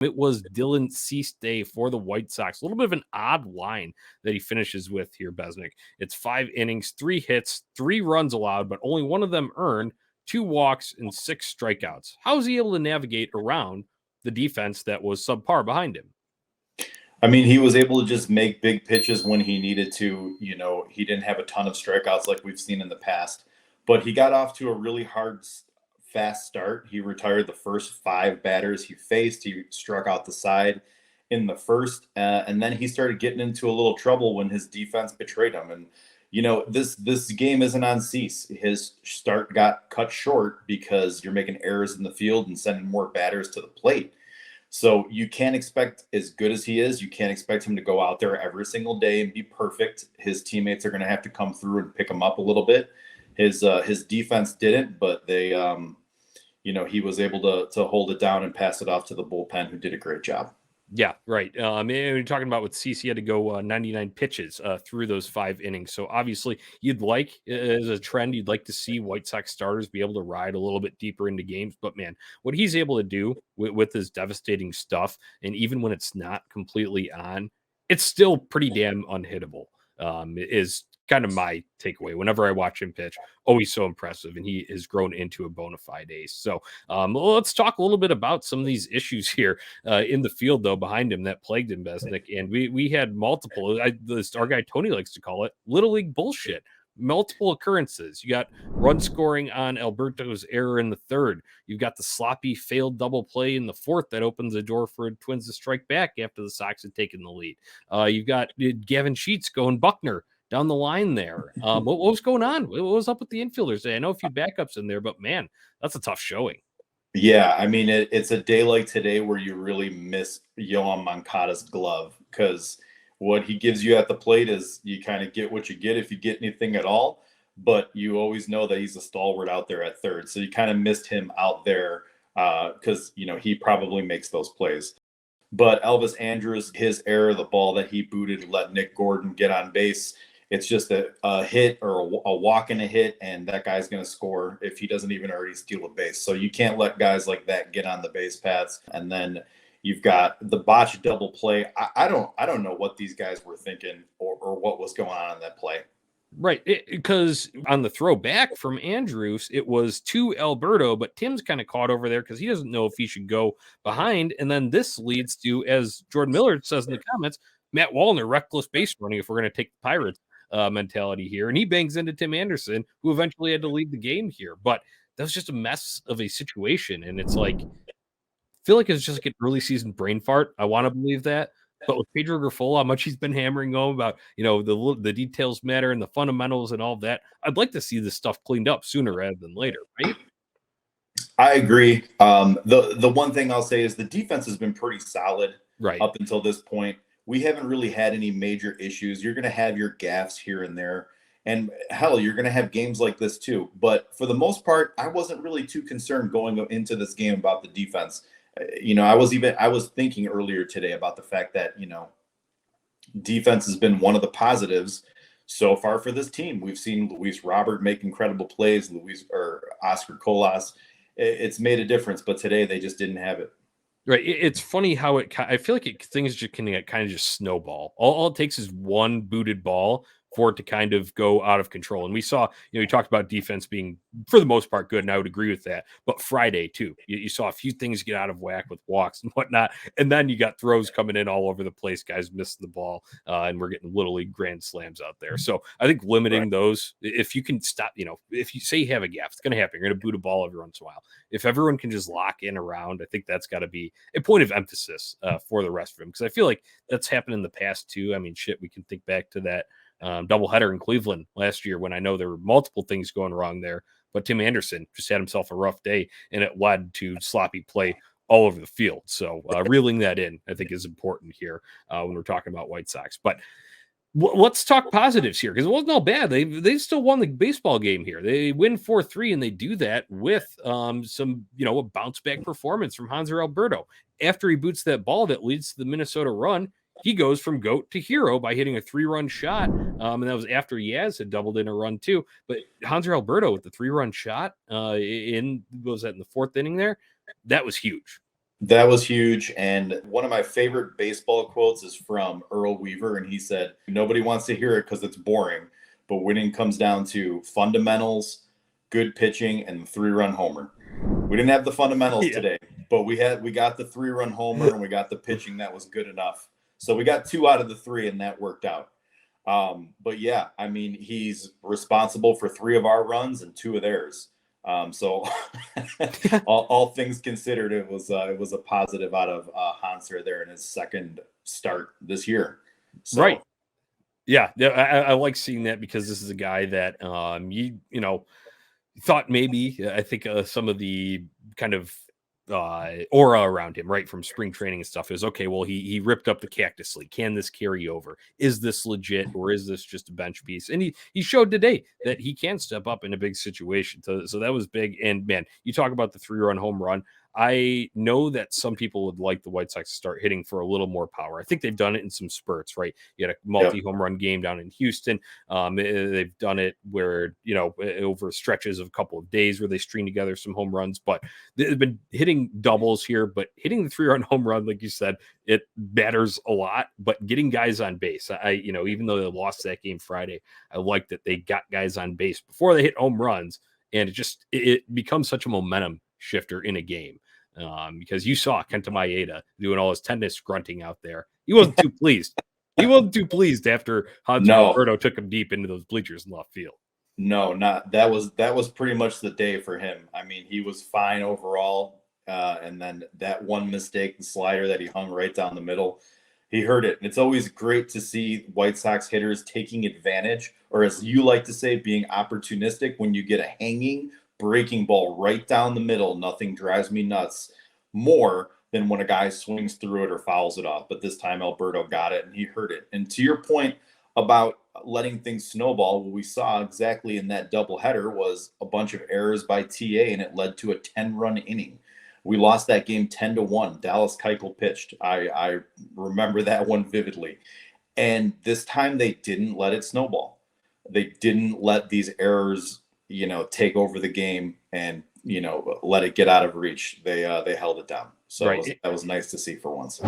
It was Dylan Cease Day for the White Sox. A little bit of an odd line that he finishes with here, Besnick. It's 5 innings, 3 hits, 3 runs allowed, but only one of them earned, 2 walks, and 6 strikeouts. How was he able to navigate around the defense that was subpar behind him? I mean, he was able to just make big pitches when he needed to. He didn't have a ton of strikeouts like we've seen in the past, but he got off to a really fast start. He retired the first 5 batters he faced. He struck out the side in the first, and then he started getting into a little trouble when his defense betrayed him. And this game isn't on Cease. His start got cut short because you're making errors in the field and sending more batters to the plate. So you can't expect, as good as he is, you can't expect him to go out there every single day and be perfect. His teammates are going to have to come through and pick him up a little bit. His defense didn't, but he was able to hold it down and pass it off to the bullpen, who did a great job. Yeah, right. You're talking about with CC had to go 99 pitches through those 5 innings. So obviously, you'd like, as a trend, you'd like to see White Sox starters be able to ride a little bit deeper into games. But man, what he's able to do with his devastating stuff, and even when it's not completely on, it's still pretty damn unhittable. Is kind of my takeaway whenever I watch him pitch. Oh, he's so impressive, and he has grown into a bona fide ace. So let's talk a little bit about some of these issues here in the field, though, behind him that plagued him, Besnick. And we had multiple, our guy Tony likes to call it, little league bullshit. Multiple occurrences. You got run scoring on Alberto's error in the third. You've got the sloppy failed double play in the fourth that opens the door for Twins to strike back after the Sox had taken the lead. You've got Gavin Sheets going Buckner down the line there. What was going on? What was up with the infielders? I know a few backups in there, but man, that's a tough showing. Yeah, I mean, it's a day like today where you really miss Yohan Moncada's glove, because what he gives you at the plate is you kind of get what you get if you get anything at all. But you always know that he's a stalwart out there at third. So you kind of missed him out there because, he probably makes those plays. But Elvis Andrus, his error, the ball that he booted, let Nick Gordon get on base. It's just a hit or a walk and a hit, and that guy's going to score if he doesn't even already steal a base. So you can't let guys like that get on the base paths. And then you've got the botched double play. I don't know what these guys were thinking or what was going on in that play. Right, because on the throw back from Andrews, it was to Alberto, but Tim's kind of caught over there because he doesn't know if he should go behind. And then this leads to, as Jordan Miller says in the comments, Matt Wallner reckless base running if we're going to take the Pirates mentality here. And he bangs into Tim Anderson, who eventually had to lead the game here. But that was just a mess of a situation. And it's like, I feel like it's just like an early season brain fart. I want to believe that. But with Pedro Grifol, how much he's been hammering home about, the details matter and the fundamentals and all of that, I'd like to see this stuff cleaned up sooner rather than later, right? I agree. The one thing I'll say is the defense has been pretty solid up until this point. We haven't really had any major issues. You're going to have your gaffes here and there. And hell, you're going to have games like this too. But for the most part, I wasn't really too concerned going into this game about the defense. I was thinking earlier today about the fact that, defense has been one of the positives so far for this team. We've seen Luis Robert make incredible plays, Oscar Colas. It's made a difference, but today they just didn't have it. Right. It's funny how I feel like things just can kind of just snowball. All it takes is one booted ball for it to kind of go out of control. And we saw, you talked about defense being, for the most part, good, and I would agree with that. But Friday, too, you saw a few things get out of whack with walks and whatnot. And then you got throws coming in all over the place, guys missing the ball, and we're getting little league grand slams out there. So I think limiting those, if you can stop, if you say you have a gap, it's going to happen. You're going to boot a ball every once in a while. If everyone can just lock in around, I think that's got to be a point of emphasis for the rest of them. Because I feel like that's happened in the past, too. I mean, we can think back to that doubleheader in Cleveland last year when I know there were multiple things going wrong there, but Tim Anderson just had himself a rough day, and it led to sloppy play all over the field. So reeling that in, I think, is important here when we're talking about White Sox. But let's talk positives here, because it wasn't all bad. They still won the baseball game here. They win 4-3, and they do that with some, a bounce back performance from Hanser Alberto. After he boots that ball that leads to the Minnesota run, he goes from GOAT to hero by hitting a 3-run shot. And that was after Yaz had doubled in a run too. But Hanser Alberto with the 3-run shot was that in the 4th inning there? That was huge. That was huge. And one of my favorite baseball quotes is from Earl Weaver. And he said, "Nobody wants to hear it because it's boring, but winning comes down to fundamentals, good pitching, and 3-run homer." We didn't have the fundamentals Yeah. today, but we got the 3-run homer and we got the pitching that was good enough. So we got 2 out of the 3, and that worked out. But yeah, I mean, he's responsible for 3 of our runs and 2 of theirs. So all things considered, it was a positive out of Hanser there in his second start this year. Right. So Yeah. Yeah. I like seeing that because this is a guy that you know thought maybe I think some of the kind of aura around him, right, from spring training and stuff is okay. Well, he ripped up the Cactus League. Can this carry over? Is this legit or is this just a bench piece? And he showed today that he can step up in a big situation. So that was big. And man, you talk about the 3-run home run. I know that some people would like the White Sox to start hitting for a little more power. I think they've done it in some spurts, right? You had a yep. multi home run game down in Houston. They've done it where, over stretches of a couple of days where they string together some home runs, but they've been hitting doubles here, but hitting the 3-run home run, like you said, it matters a lot, but getting guys on base, even though they lost that game Friday, I like that they got guys on base before they hit home runs. And it becomes such a momentum shifter in a game. Because you saw Kenta Maeda doing all his tennis grunting out there. He wasn't too pleased. He wasn't too pleased after Hanser No, Alberto took him deep into those bleachers in left field. no, not that was pretty much the day for him. I mean, he was fine overall, and then that one mistake, the slider that he hung right down the middle, he hurt it. And it's always great to see White Sox hitters taking advantage, or as you like to say, being opportunistic when you get a hanging breaking ball right down the middle. Nothing drives me nuts more than when a guy swings through it or fouls it off. But this time Alberto got it and he hurt it. And to your point about letting things snowball, what we saw exactly in that doubleheader was a bunch of errors by TA, and it led to a 10-run inning. We lost that game 10-1. Dallas Keuchel pitched. I remember that one vividly. And this time they didn't let it snowball. They didn't let these errors, take over the game and, let it get out of reach. They held it down. So Right. that was nice to see for once.